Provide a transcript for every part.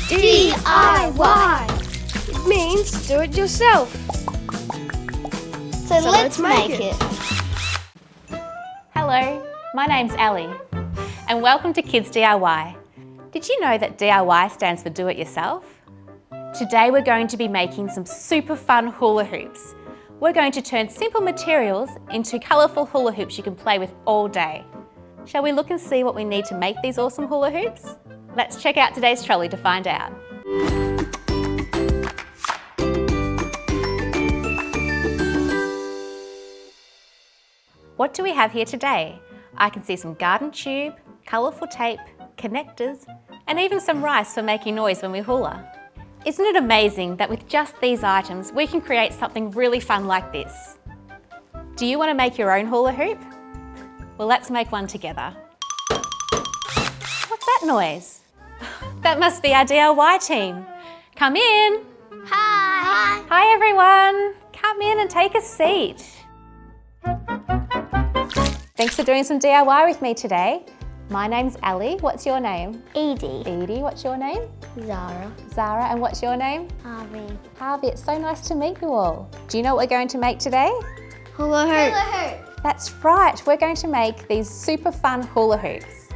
DIY. It means do it yourself. So let's make it. Hello, my name's Ali and welcome to Kids DIY. Did you know that DIY stands for do it yourself? Today we're going to be making some super fun hula hoops. We're going to turn simple materials into colourful hula hoops you can play with all day. Shall we look and see what we need to make these awesome hula hoops? Let's check out today's trolley to find out. What do we have here today? I can see some garden tube, colourful tape, connectors, and even some rice for making noise when we hula. Isn't it amazing that with just these items, we can create something really fun like this? Do you want to make your own hula hoop? Well, let's make one together. What's that noise? That must be our DIY team. Come in. Hi. Hi everyone. Come in and take a seat. Thanks for doing some DIY with me today. My name's Ali. What's your name? Edie. Edie. What's your name? Zara. Zara. And what's your name? Harvey. Harvey. It's so nice to meet you all. Do you know what we're going to make today? Hula hoop. That's right. We're going to make these super fun hula hoops.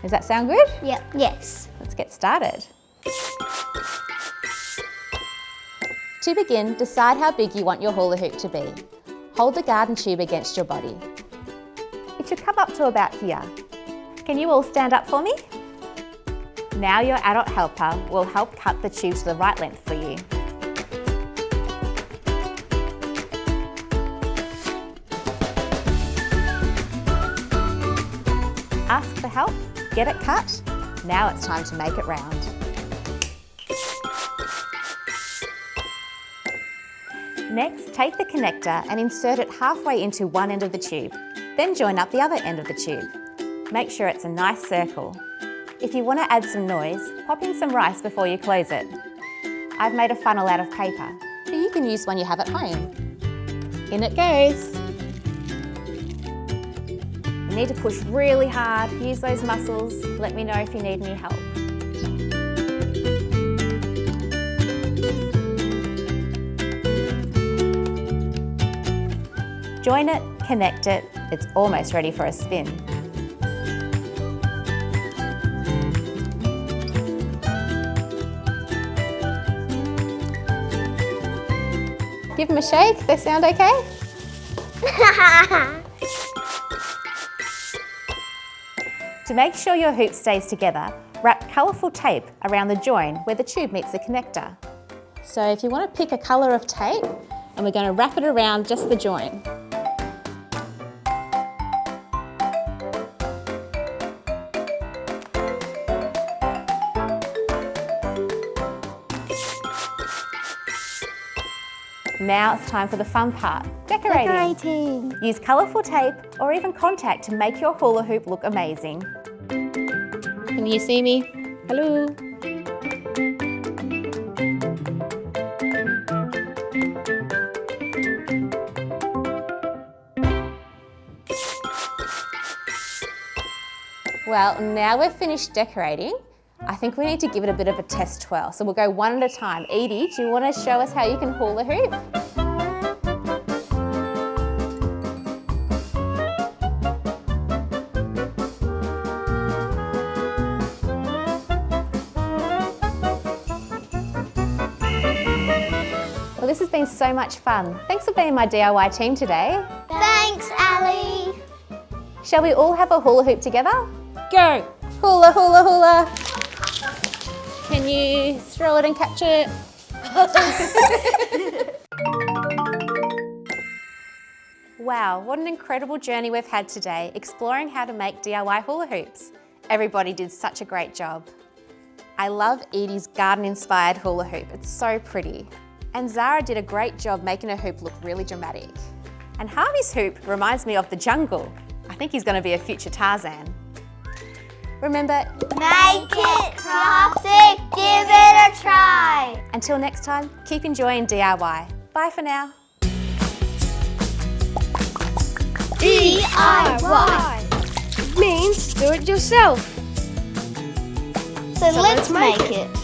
Does that sound good? Yep. Yes. Let's get started. To begin, decide how big you want your hula hoop to be. Hold the garden tube against your body. It should come up to about here. Can you all stand up for me? Now your adult helper will help cut the tube to the right length for you. Ask for help, get it cut. Now it's time to make it round. Next, take the connector and insert it halfway into one end of the tube. Then join up the other end of the tube. Make sure it's a nice circle. If you want to add some noise, pop in some rice before you close it. I've made a funnel out of paper, but you can use one you have at home. In it goes. You need to push really hard, use those muscles. Let me know if you need any help. Join it, connect it, it's almost ready for a spin. Give them a shake, they sound okay? To make sure your hoop stays together, wrap colourful tape around the join where the tube meets the connector. So if you want to pick a colour of tape, and we're going to wrap it around just the join. Now it's time for the fun part, decorating. Use colourful tape or even contact to make your hula hoop look amazing. Can you see me? Hello? Well, now we've finished decorating. I think we need to give it a bit of a test twirl. So we'll go one at a time. Edie, do you want to show us how you can hula hoop? Well, this has been so much fun. Thanks for being my DIY team today. Thanks, Ali. Shall we all have a hula hoop together? Go! Hula, hula, hula. Can you throw it and catch it? Wow, what an incredible journey we've had today exploring how to make DIY hula hoops. Everybody did such a great job. I love Edie's garden-inspired hula hoop. It's so pretty. And Zara did a great job making her hoop look really dramatic. And Harvey's hoop reminds me of the jungle. I think he's going to be a future Tarzan. Remember, Make it crafty, give it a try. Until next time, keep enjoying DIY. Bye for now. DIY means do it yourself. So let's make it.